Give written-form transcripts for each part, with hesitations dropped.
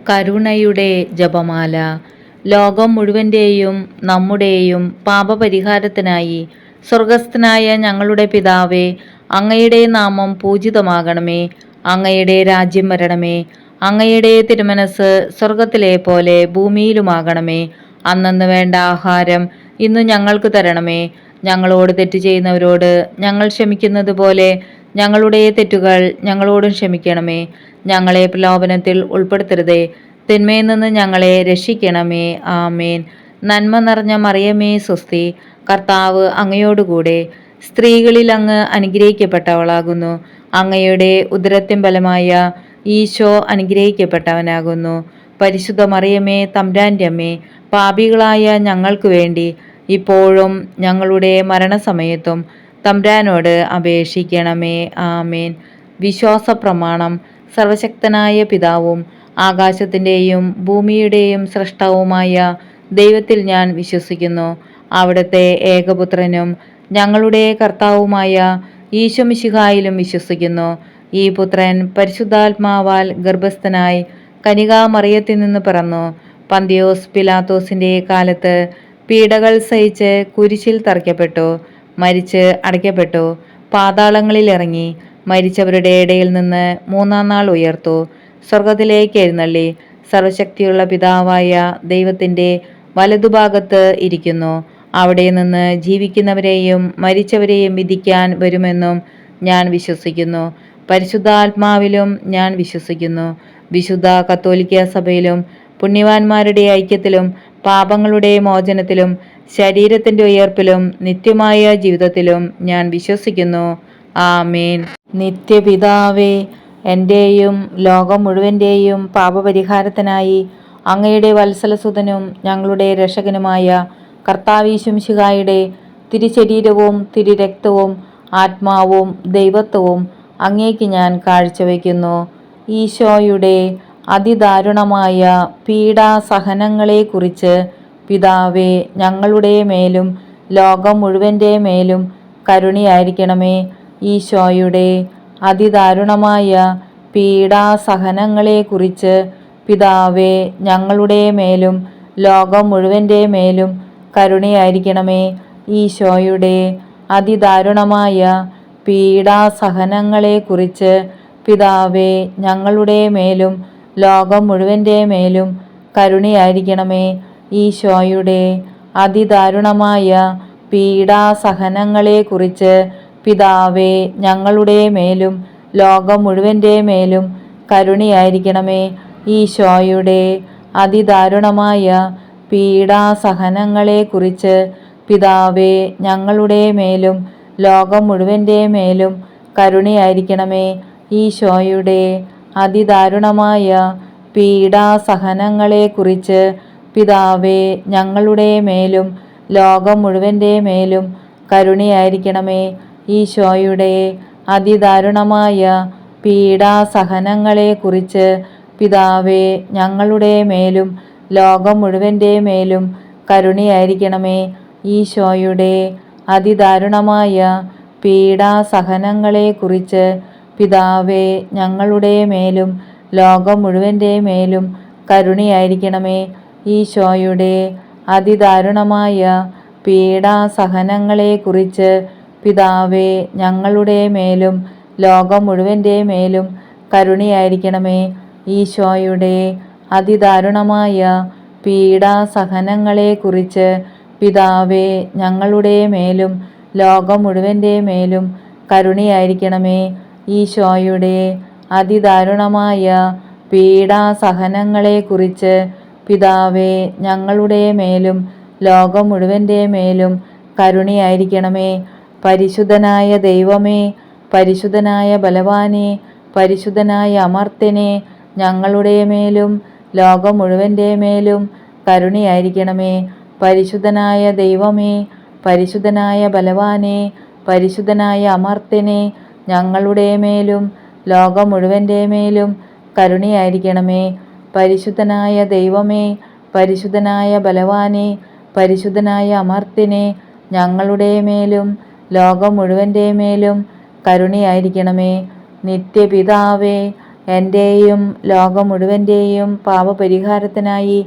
കരുണയുടെ ജപമാല. ലോകം മുഴുവൻ്റെയും നമ്മുടെയും പാപപരിഹാരത്തിനായി സ്വർഗസ്ഥനായ ഞങ്ങളുടെ പിതാവേ, അങ്ങയുടെ നാമം പൂജിതമാകണമേ. അങ്ങയുടെ രാജ്യം വരണമേ. അങ്ങയുടെ തിരുമനസ് സ്വർഗത്തിലെ പോലെ ഭൂമിയിലുമാകണമേ. അന്നന്ന് വേണ്ട ആഹാരം ഇന്നു ഞങ്ങൾക്ക് തരണമേ. ഞങ്ങളോട് തെറ്റ് ചെയ്യുന്നവരോട് ഞങ്ങൾ ക്ഷമിക്കുന്നത് പോലെ ഞങ്ങളുടെ തെറ്റുകൾ ഞങ്ങളോടും ക്ഷമിക്കണമേ. ഞങ്ങളെ പ്രലോഭനത്തിൽ ഉൾപ്പെടുത്തരുതേ, തിന്മയിൽ നിന്ന് ഞങ്ങളെ രക്ഷിക്കണമേ. ആമേൻ. നന്മ നിറഞ്ഞ മറിയമേ സ്വസ്തി, കർത്താവ് അങ്ങയോടുകൂടെ സ്ത്രീകളിൽ അങ്ങ് അനുഗ്രഹിക്കപ്പെട്ടവളാകുന്നു. അങ്ങയുടെ ഉദരത്തിൻ ഫലമായ ഈശോ അനുഗ്രഹിക്കപ്പെട്ടവനാകുന്നു. പരിശുദ്ധ മറിയമേ തമ്പുരാന്റെ അമ്മേ, പാപികളായ ഞങ്ങൾക്ക് വേണ്ടി ഇപ്പോഴും ഞങ്ങളുടെ മരണസമയത്തും തമ്പുരാനോട് അപേക്ഷിക്കണമേ. ആമേൻ. വിശ്വാസ പ്രമാണം. സർവശക്തനായ പിതാവും ആകാശത്തിൻ്റെയും ഭൂമിയുടെയും സൃഷ്ടാവുമായ ദൈവത്തിൽ ഞാൻ വിശ്വസിക്കുന്നു. അവിടുത്തെ ഏകപുത്രനും ഞങ്ങളുടെ കർത്താവുമായ ഈശോ മിശിഹായിലും വിശ്വസിക്കുന്നു. ഈ പുത്രൻ പരിശുദ്ധാത്മാവാൽ ഗർഭസ്ഥനായി കന്യകാമറിയത്തിൽ നിന്ന് പിറന്നു. പന്തിയോസ് പിലാത്തോസിൻ്റെ കാലത്ത് പീഡകൾ സഹിച്ച് കുരിശിൽ തറയ്ക്കപ്പെട്ടു, മരിച്ച് അടയ്ക്കപ്പെട്ടു, പാതാളങ്ങളിൽ ഇറങ്ങി, മരിച്ചവരുടെ ഇടയിൽ നിന്ന് മൂന്നാം നാൾ ഉയർത്തു, സ്വർഗത്തിലേക്ക് എഴുന്നള്ളി, സർവശക്തിയുള്ള പിതാവായ ദൈവത്തിൻ്റെ വലതുഭാഗത്ത് ഇരിക്കുന്നു. അവിടെ നിന്ന് ജീവിക്കുന്നവരെയും മരിച്ചവരെയും വിധിക്കാൻ വരുമെന്നും ഞാൻ വിശ്വസിക്കുന്നു. പരിശുദ്ധാത്മാവിലും ഞാൻ വിശ്വസിക്കുന്നു. വിശുദ്ധ കത്തോലിക്ക സഭയിലും പുണ്യവാന്മാരുടെ ഐക്യത്തിലും പാപങ്ങളുടെ മോചനത്തിലും ശരീരത്തിൻ്റെ ഉയർപ്പിലും നിത്യമായ ജീവിതത്തിലും ഞാൻ വിശ്വസിക്കുന്നു. ആമേൻ. നിത്യപിതാവേ, എൻ്റെയും ലോകം മുഴുവൻ്റെയും പാപപരിഹാരത്തിനായി അങ്ങയുടെ വത്സലസുതനും ഞങ്ങളുടെ രക്ഷകനുമായ കർത്താവീശോ മിശിഹായുടെ തിരുശരീരവും തിരുരക്തവും ആത്മാവും ദൈവത്വവും അങ്ങേക്ക് ഞാൻ കാഴ്ചവെക്കുന്നു. ഈശോയുടെ അതിദാരുണമായ പീഡാസഹനങ്ങളെക്കുറിച്ച് പിതാവേ, ഞങ്ങളുടെ മേലും ലോകം മുഴുവൻ്റെ മേലും കരുണയായിരിക്കണമേ. ഈശോയുടെ അതിദാരുണമായ പീഡാസഹനങ്ങളെക്കുറിച്ച് പിതാവേ, ഞങ്ങളുടെ മേലും ലോകം മുഴുവൻ്റെ മേലും കരുണയായിരിക്കണമേ. ഈശോയുടെ അതിദാരുണമായ പീഡാസഹനങ്ങളെക്കുറിച്ച് പിതാവേ, ഞങ്ങളുടെ മേലും ലോകം മുഴുവൻ്റെ മേലും കരുണയായിരിക്കണമേ. ഈശോയുടെ അതിദാരുണമായ പീഡാസഹനങ്ങളെക്കുറിച്ച് പിതാവേ, ഞങ്ങളുടെ മേലും ലോകം മുഴുവൻ്റെ മേലും കരുണയായിരിക്കണമേ. ഈശോയുടെ അതിദാരുണമായ പീഡാസഹനങ്ങളെക്കുറിച്ച് പിതാവേ, ഞങ്ങളുടെ മേലും ലോകം മുഴുവൻ്റെ മേലും കരുണയായിരിക്കണമേ. ഈശോയുടെ അതിദാരുണമായ പീഡാസഹനങ്ങളെക്കുറിച്ച് പിതാവേ, ഞങ്ങളുടെ മേലും ലോകം മുഴുവൻ്റെ മേലും കരുണയായിരിക്കണമേ. ഈശോയുടെ അതിദാരുണമായ പീഡാസഹനങ്ങളെക്കുറിച്ച് പിതാവേ, ഞങ്ങളുടെ മേലും ലോകം മുഴുവൻ്റെ മേലും കരുണയായിരിക്കണമേ. ഈശോയുടെ അതിദാരുണമായ പീഡാസഹനങ്ങളെക്കുറിച്ച് പിതാവേ, ഞങ്ങളുടെ മേലും ലോകം മുഴുവൻ്റെ മേലും കരുണയായിരിക്കണമേ. ഈശോയുടെ അതിദാരുണമായ പീഡാസഹനങ്ങളെക്കുറിച്ച് പിതാവേ, ഞങ്ങളുടെ മേലും ലോകം മുഴുവൻ്റെ മേലും കരുണയായിരിക്കണമേ. ഈശോയുടെ അതിദാരുണമായ പീഡാസഹനങ്ങളെക്കുറിച്ച് പിതാവേ, ഞങ്ങളുടെ മേലും ലോകം മുഴുവൻ്റെ മേലും കരുണയായിരിക്കണമേ. ഈശോയുടെ അതിദാരുണമായ പീഡാസഹനങ്ങളെക്കുറിച്ച് പിതാവേ, ഞങ്ങളുടെ മേലും ലോകം മുഴുവൻ്റെ മേലും കരുണയായിരിക്കണമേ. പരിശുദ്ധനായ ദൈവമേ, പരിശുദ്ധനായ ബലവാനെ, പരിശുദ്ധനായ അമർത്യനെ, ഞങ്ങളുടെ മേലും ലോകം മുഴുവൻ്റെ മേലും കരുണയായിരിക്കണമേ. പരിശുദ്ധനായ ദൈവമേ, പരിശുദ്ധനായ ബലവാനെ, പരിശുദ്ധനായ അമർത്യനെ, ഞങ്ങളുടെ മേലും ലോകം മുഴുവൻ്റെ മേലും കരുണയായിരിക്കണമേ. പരിശുദ്ധനായ ദൈവമേ, പരിശുദ്ധനായ ബലവാനെ, പരിശുദ്ധനായ അമർത്യനെ, ഞങ്ങളുടെ മേലും ലോകം മുഴുവൻ്റെ മേലും കരുണയായിരിക്കണമേ. നിത്യപിതാവേ, എൻ്റെയും ലോകം മുഴുവൻ്റെയും പാപപരിഹാരത്തിനായി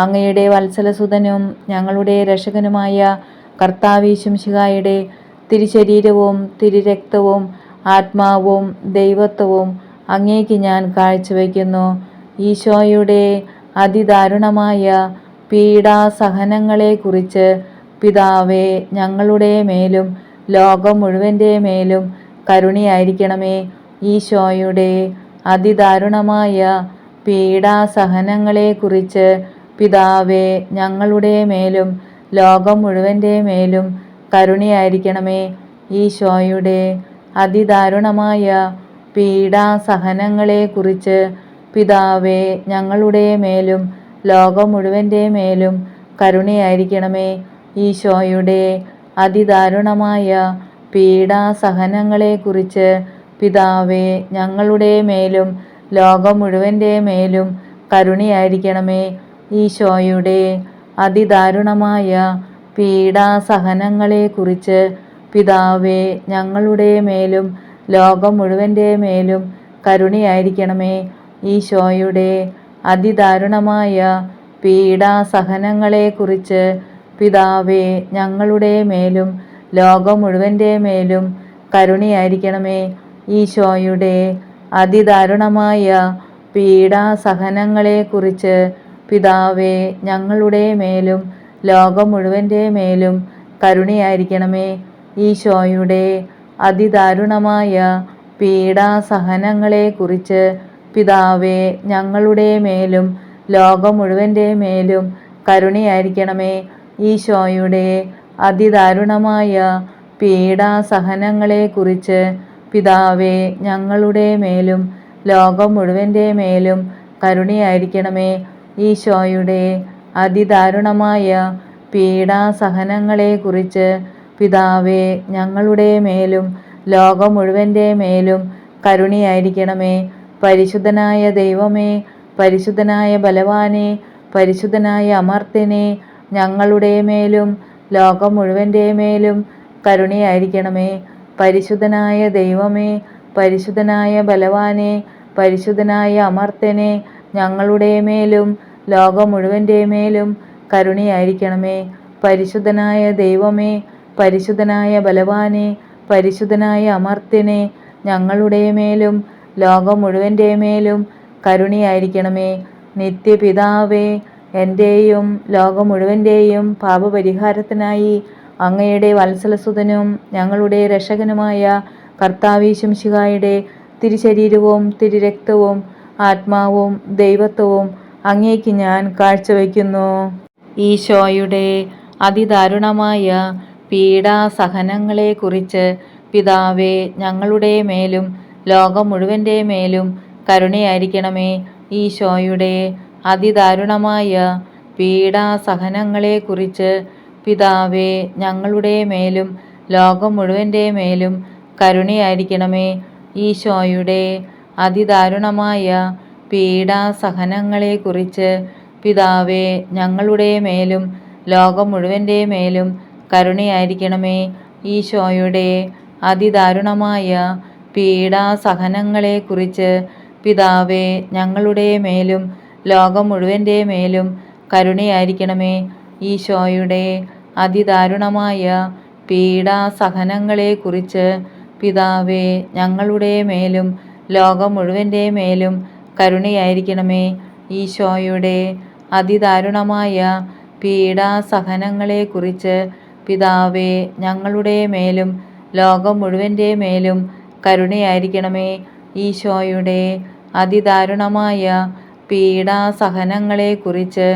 അങ്ങയുടെ വത്സലസുതനും ഞങ്ങളുടെ രക്ഷകനുമായ കർത്താവീശുംശിഹായുടെ തിരുശരീരവും തിരുരക്തവും ആത്മാവും ദൈവത്വവും അങ്ങേക്ക് ഞാൻ കാഴ്ചവെക്കുന്നു. ഈശോയുടെ അതിദാരുണമായ പീഡാസഹനങ്ങളെക്കുറിച്ച് പിതാവേ, ഞങ്ങളുടെ മേലും ലോകം മുഴുവൻ്റെ മേലും കരുണയായിരിക്കണമേ. ഈശോയുടെ അതിദാരുണമായ പീഡാസഹനങ്ങളെക്കുറിച്ച് പിതാവേ, ഞങ്ങളുടെ മേലും ലോകം മുഴുവൻ്റെ മേലും കരുണയായിരിക്കണമേ. ഈശോയുടെ അതിദാരുണമായ പീഡാസഹനങ്ങളെക്കുറിച്ച് പിതാവേ, ഞങ്ങളുടെ മേലും ലോകം മുഴുവൻ്റെ മേലും കരുണയായിരിക്കണമേ. ഈശോയുടെ അതിദാരുണമായ പീഡാസഹനങ്ങളെക്കുറിച്ച് പിതാവേ, ഞങ്ങളുടെ മേലും ലോകം മുഴുവൻ്റെ മേലും കരുണയായിരിക്കണമേ. ഈശോയുടെ അതിദാരുണമായ പീഡാസഹനങ്ങളെക്കുറിച്ച് പിതാവേ, ഞങ്ങളുടെ മേലും ലോകം മുഴുവൻ്റെ മേലും കരുണയായിരിക്കണമേ. ഈശോയുടെ അതിദാരുണമായ പീഡാസഹനങ്ങളെക്കുറിച്ച് പിതാവേ, ഞങ്ങളുടെ മേലും ലോകം മുഴുവൻ്റെ മേലും കരുണയായിരിക്കണമേ. ഈശോയുടെ അതിദാരുണമായ പീഡാസഹനങ്ങളെക്കുറിച്ച് പിതാവേ, ഞങ്ങളുടെ മേലും ലോകം മുഴുവൻ്റെ മേലും കരുണയായിരിക്കണമേ. ഈശോയുടെ അതിദാരുണമായ പീഡാസഹനങ്ങളെക്കുറിച്ച് പിതാവേ, ഞങ്ങളുടെ മേലും ലോകം മുഴുവൻ്റെ മേലും കരുണയായിരിക്കണമേ. ഈശോയുടെ അതിദാരുണമായ പീഡാസഹനങ്ങളെക്കുറിച്ച് പിതാവേ, ഞങ്ങളുടെ മേലും ലോകം മുഴുവൻ്റെ മേലും കരുണയായിരിക്കണമേ. ഈശോയുടെ അതിദാരുണമായ പീഡാസഹനങ്ങളെക്കുറിച്ച് പിതാവേ, ഞങ്ങളുടെ മേലും ലോകം മുഴുവൻ്റെ മേലും കരുണയായിരിക്കണമേ. പരിശുദ്ധനായ ദൈവമേ, പരിശുദ്ധനായ ബലവാനെ, പരിശുദ്ധനായ അമർത്യനെ, ഞങ്ങളുടെ മേലും ലോകം മുഴുവൻ്റെ മേലും കരുണയായിരിക്കണമേ. പരിശുദ്ധനായ ദൈവമേ, പരിശുദ്ധനായ ബലവാനെ, പരിശുദ്ധനായ അമർത്യനെ, ഞങ്ങളുടെ മേലും ലോകം മുഴുവൻ്റെ മേലും കരുണയായിരിക്കണമേ. പരിശുദ്ധനായ ദൈവമേ, പരിശുദ്ധനായ ബലവാനെ, പരിശുദ്ധനായ അമർത്യനെ, ഞങ്ങളുടെ മേലും ലോകം മുഴുവൻ്റെ മേലും കരുണയായിരിക്കണമേ. നിത്യപിതാവേ, എൻ്റെയും ലോകം മുഴുവൻ്റെയും പാപപരിഹാരത്തിനായി അങ്ങയുടെ വത്സലസുതനും ഞങ്ങളുടെ രക്ഷകനുമായ കർത്താവീശുംശിഹായുടെ തിരുശരീരവും തിരുരക്തവും ആത്മാവും ദൈവത്വവും അങ്ങേക്ക് ഞാൻ കാഴ്ചവെക്കുന്നു. ഈശോയുടെ അതിദാരുണമായ പീഡാസഹനങ്ങളെക്കുറിച്ച് പിതാവേ, ഞങ്ങളുടെ മേലും ലോകം മുഴുവൻ്റെ മേലും കരുണയായിരിക്കണമേ. ഈശോയുടെ അതിദാരുണമായ പീഡാസഹനങ്ങളെക്കുറിച്ച് പിതാവേ, ഞങ്ങളുടെ മേലും ലോകം മുഴുവൻ്റെ മേലും കരുണയായിരിക്കണമേ. ഈശോയുടെ അതിദാരുണമായ പീഡാസഹനങ്ങളെക്കുറിച്ച് പിതാവേ, ഞങ്ങളുടെ മേലും ലോകം മുഴുവൻ്റെ മേലും കരുണയായിരിക്കണമേ. ഈശോയുടെ അതിദാരുണമായ പീഡാസഹനങ്ങളെക്കുറിച്ച് പിതാവേ, ഞങ്ങളുടെ മേലും ലോകം മുഴുവൻ്റെ മേലും കരുണയായിരിക്കണമേ. ഈശോയുടെ അതിദാരുണമായ പീഡാസഹനങ്ങളെക്കുറിച്ച് പിതാവേ, ഞങ്ങളുടെ മേലും ലോകം മുഴുവൻ്റെ മേലും കരുണയായിരിക്കണമേ. ഈശോയുടെ അതിദാരുണമായ പീഡാസഹനങ്ങളെക്കുറിച്ച് പിതാവേ, ഞങ്ങളുടെ മേലും ലോകം മുഴുവൻ്റെ മേലും കരുണയായിരിക്കണമേ. ഈശോയുടെ അതിദാരുണമായ പീഡാസഹനങ്ങളെക്കുറിച്ച്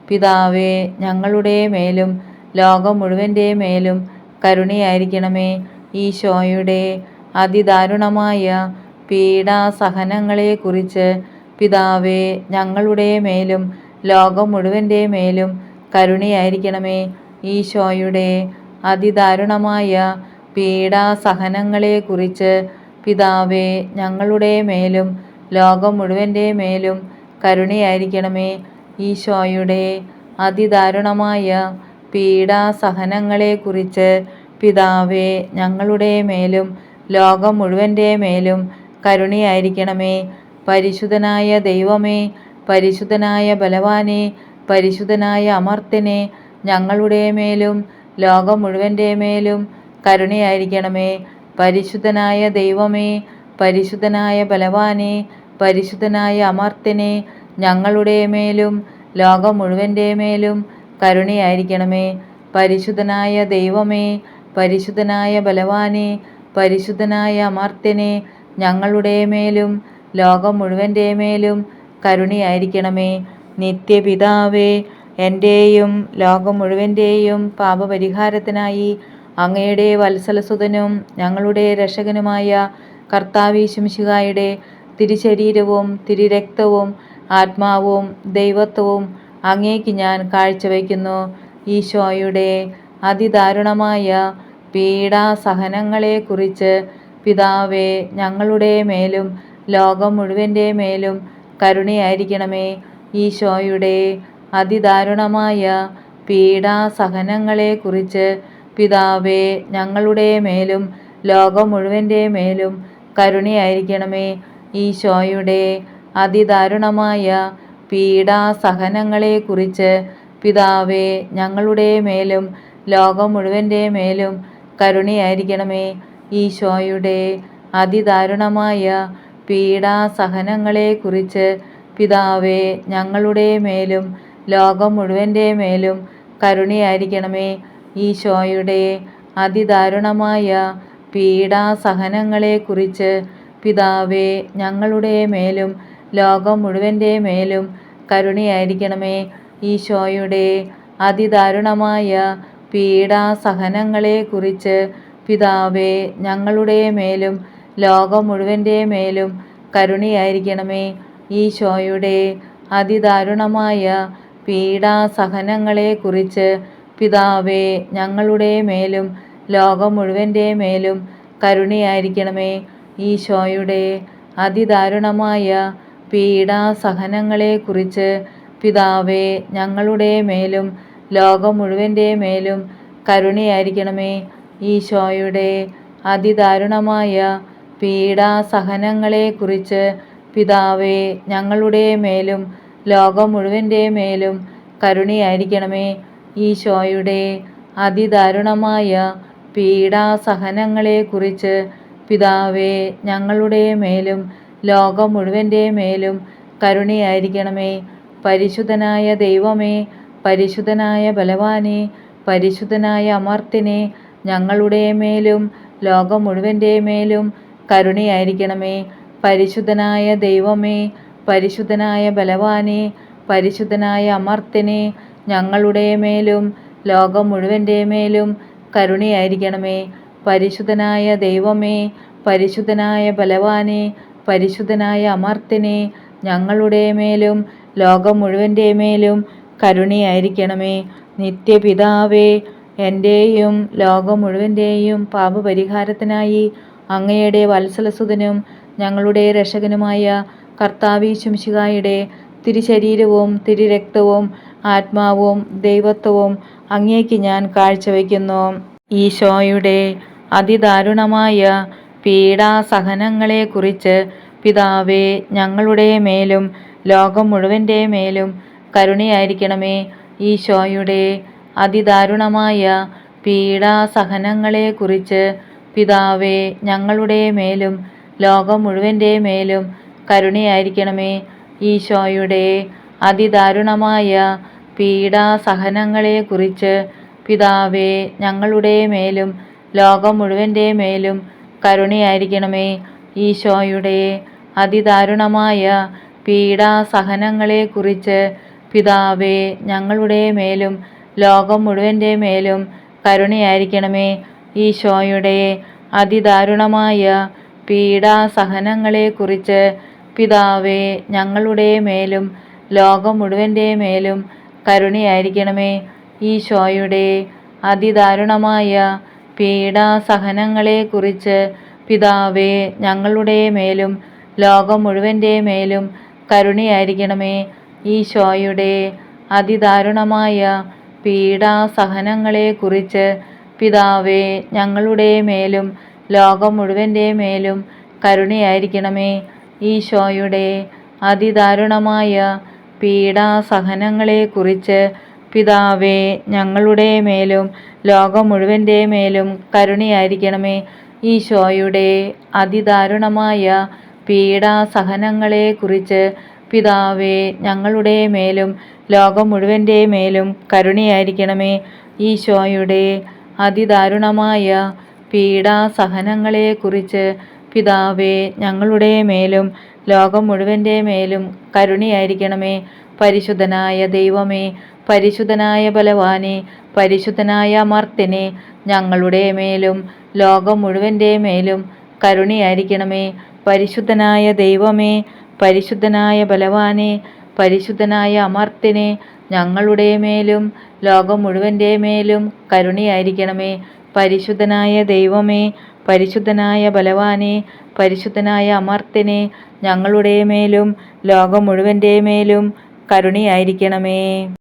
പിതാവേ, ഞങ്ങളുടെ മേലും ലോകം മുഴുവൻ്റെ മേലും കരുണയായിരിക്കണമേ. ഈശോയുടെ അതിദാരുണമായ പീഡാസഹനങ്ങളെക്കുറിച്ച് പിതാവേ, ഞങ്ങളുടെ മേലും ലോകം മുഴുവൻ്റെ മേലും കരുണയായിരിക്കണമേ. ഈശോയുടെ അതിദാരുണമായ പീഡാസഹനങ്ങളെക്കുറിച്ച് പിതാവേ, ഞങ്ങളുടെ മേലും ലോകം മുഴുവൻ്റെ മേലും കരുണയായിരിക്കണമേ. ഈശോയുടെ അതിദാരുണമായ പീഡാസഹനങ്ങളെക്കുറിച്ച് പിതാവേ, ഞങ്ങളുടെ മേലും ലോകം മുഴുവൻ്റെ മേലും കരുണയായിരിക്കണമേ. പരിശുദ്ധനായ ദൈവമേ, പരിശുദ്ധനായ ബലവാനെ, പരിശുദ്ധനായ അമർത്യനെ, ഞങ്ങളുടെ മേലും ലോകം മുഴുവൻ്റെ മേലും കരുണയായിരിക്കണമേ. പരിശുദ്ധനായ ദൈവമേ, പരിശുദ്ധനായ ബലവാനെ, പരിശുദ്ധനായ അമർത്യനെ, ഞങ്ങളുടെ മേലും ലോകം മുഴുവൻ്റെ മേലും കരുണയായിരിക്കണമേ. പരിശുദ്ധനായ ദൈവമേ, പരിശുദ്ധനായ ബലവാനെ, പരിശുദ്ധനായ അമർത്യനെ, ഞങ്ങളുടെ മേലും ലോകം മുഴുവൻ്റെ മേലും കരുണയായിരിക്കണമേ. നിത്യപിതാവേ, എൻ്റെയും ലോകം മുഴുവൻ്റെയും പാപപരിഹാരത്തിനായി അങ്ങയുടെ വത്സലസുതനും ഞങ്ങളുടെ രക്ഷകനുമായ കർത്താവീശുമിശിഹായുടെ തിരുശരീരവും തിരുരക്തവും ആത്മാവും ദൈവത്വവും അങ്ങേക്ക് ഞാൻ കാഴ്ചവയ്ക്കുന്നു. ഈശോയുടെ അതിദാരുണമായ പീഡാസഹനങ്ങളെക്കുറിച്ച് പിതാവേ, ഞങ്ങളുടെ മേലും ലോകം മുഴുവൻ്റെ മേലും കരുണയായിരിക്കണമേ. ഈശോയുടെ അതിദാരുണമായ പീഡാസഹനങ്ങളെക്കുറിച്ച് പിതാവേ, ഞങ്ങളുടെ മേലും ലോകം മുഴുവൻ്റെ മേലും കരുണയായിരിക്കണമേ. ഈശോയുടെ അതിദാരുണമായ പീഡാസഹനങ്ങളെക്കുറിച്ച് പിതാവേ, ഞങ്ങളുടെ മേലും ലോകം മുഴുവൻ്റെ മേലും കരുണയായിരിക്കണമേ. ഈശോയുടെ അതിദാരുണമായ പീഡാസഹനങ്ങളെക്കുറിച്ച് പിതാവേ, ഞങ്ങളുടെ മേലും ലോകം മുഴുവൻ്റെ മേലും കരുണയായിരിക്കണമേ. ഈശോയുടെ അതിദാരുണമായ പീഡാസഹനങ്ങളെക്കുറിച്ച് പിതാവേ, ഞങ്ങളുടെ മേലും ലോകം മുഴുവൻ്റെ മേലും കരുണയായിരിക്കണമേ. ഈശോയുടെ അതിദാരുണമായ പീഡാസഹനങ്ങളെക്കുറിച്ച് പിതാവേ, ഞങ്ങളുടെ മേലും ലോകം മുഴുവൻ്റെ മേലും കരുണയായിരിക്കണമേ. ഈശോയുടെ അതിദാരുണമായ പീഡാസഹനങ്ങളെക്കുറിച്ച് പിതാവേ, ഞങ്ങളുടെ മേലും ലോകം മുഴുവൻ്റെ മേലും കരുണയായിരിക്കണമേ. ഈശോയുടെ അതിദാരുണമായ പീഡാസഹനങ്ങളെക്കുറിച്ച് പിതാവേ, ഞങ്ങളുടെ മേലും ലോകം മുഴുവൻ്റെ മേലും കരുണയായിരിക്കണമേ. ഈശോയുടെ അതിദാരുണമായ പീഡാസഹനങ്ങളെക്കുറിച്ച് പിതാവേ, ഞങ്ങളുടെ മേലും ലോകം മുഴുവൻ്റെ മേലും കരുണയായിരിക്കണമേ. ഈശോയുടെ അതിദാരുണമായ പീഡാസഹനങ്ങളെക്കുറിച്ച് പിതാവേ, ഞങ്ങളുടെ മേലും ലോകം മുഴുവൻ്റെ മേലും കരുണയായിരിക്കണമേ. പരിശുദ്ധനായ ദൈവമേ, പരിശുദ്ധനായ ബലവാനെ, പരിശുദ്ധനായ അമർത്യനെ, ഞങ്ങളുടെ മേലും ലോകം മുഴുവൻ്റെ മേലും കരുണയായിരിക്കണമേ. പരിശുദ്ധനായ ദൈവമേ, പരിശുദ്ധനായ ബലവാനെ, പരിശുദ്ധനായ അമർത്യനെ, ഞങ്ങളുടെ മേലും ലോകം മുഴുവൻ്റെ മേലും കരുണയായിരിക്കണമേ. പരിശുദ്ധനായ ദൈവമേ, പരിശുദ്ധനായ ബലവാനെ, പരിശുദ്ധനായ അമർത്യനെ, ഞങ്ങളുടെ മേലും ലോകം മുഴുവൻ്റെ മേലും കരുണയായിരിക്കണമേ. നിത്യപിതാവേ, എൻ്റെയും ലോകം മുഴുവൻ്റെയും പാപപരിഹാരത്തിനായി അങ്ങയുടെ വത്സലസുതനും ഞങ്ങളുടെ രക്ഷകനുമായ കർത്താവീശുമിശിഹായുടെ തിരുശരീരവും തിരുരക്തവും ആത്മാവും ദൈവത്വവും അങ്ങേക്ക് ഞാൻ കാഴ്ചവയ്ക്കുന്നു. ഈശോയുടെ അതിദാരുണമായ പീഡാസഹനങ്ങളെക്കുറിച്ച് പിതാവേ, ഞങ്ങളുടെ മേലും ലോകം മുഴുവൻ്റെ മേലും കരുണയായിരിക്കണമേ. ഈശോയുടെ അതിദാരുണമായ പീഡാസഹനങ്ങളെക്കുറിച്ച് പിതാവേ, ഞങ്ങളുടെ മേലും ലോകം മുഴുവൻ്റെ മേലും കരുണയായിരിക്കണമേ. ഈശോയുടെ അതിദാരുണമായ പീഡാസഹനങ്ങളെക്കുറിച്ച് പിതാവേ, ഞങ്ങളുടെ മേലും ലോകം മുഴുവൻ്റെ മേലും കരുണയായിരിക്കണമേ. ഈശോയുടെ അതിദാരുണമായ പീഡാസഹനങ്ങളെക്കുറിച്ച് പിതാവേ, ഞങ്ങളുടെ മേലും ലോകം മുഴുവൻ്റെ മേലും കരുണയായിരിക്കണമേ. ഈശോയുടെ അതിദാരുണമായ പീഡാസഹനങ്ങളെക്കുറിച്ച് പിതാവേ, ഞങ്ങളുടെ മേലും ലോകം മുഴുവൻ്റെ മേലും കരുണയായിരിക്കണമേ. ഈശോയുടെ അതിദാരുണമായ പീഡാസഹനങ്ങളെക്കുറിച്ച് പിതാവേ, ഞങ്ങളുടെ മേലും ലോകം മുഴുവൻ്റെ മേലും കരുണയായിരിക്കണമേ. ഈശോയുടെ അതിദാരുണമായ പീഡാസഹനങ്ങളെക്കുറിച്ച് പിതാവേ, ഞങ്ങളുടെ മേലും ലോകം മുഴുവൻ്റെ മേലും കരുണയായിരിക്കണമേ. ഈശോയുടെ അതിദാരുണമായ പീഡാസഹനങ്ങളെക്കുറിച്ച് പിതാവേ ഞങ്ങളുടെ മേലും ലോകം മുഴുവൻ്റെ മേലും കരുണയായിരിക്കണമേ. ഈശോയുടെ അതിദാരുണമായ പീഡാസഹനങ്ങളെക്കുറിച്ച് പിതാവേ ഞങ്ങളുടെ മേലും ലോകം മുഴുവൻ്റെ മേലും കരുണയായിരിക്കണമേ. ഈശോയുടെ അതിദാരുണമായ പീഡാസഹനങ്ങളെക്കുറിച്ച് പിതാവേ ഞങ്ങളുടെ മേലും ലോകം മുഴുവൻ്റെ മേലും കരുണയായിരിക്കണമേ. പരിശുദ്ധനായ ദൈവമേ, പരിശുദ്ധനായ ബലവാനെ, പരിശുദ്ധനായ അമർത്യനെ, ഞങ്ങളുടെ മേലും ലോകം മുഴുവൻ്റെ മേലും കരുണയായിരിക്കണമേ. പരിശുദ്ധനായ ദൈവമേ, പരിശുദ്ധനായ ബലവാനെ, പരിശുദ്ധനായ അമർത്യനെ, ഞങ്ങളുടെ മേലും ലോകം മുഴുവൻ്റെ മേലും കരുണയായിരിക്കണമേ. പരിശുദ്ധനായ ദൈവമേ, പരിശുദ്ധനായ ബലവാനെ, പരിശുദ്ധനായ അമർത്യനെ, ഞങ്ങളുടെ മേലും ലോകം മുഴുവൻ്റെ മേലും കരുണയായിരിക്കണമേ.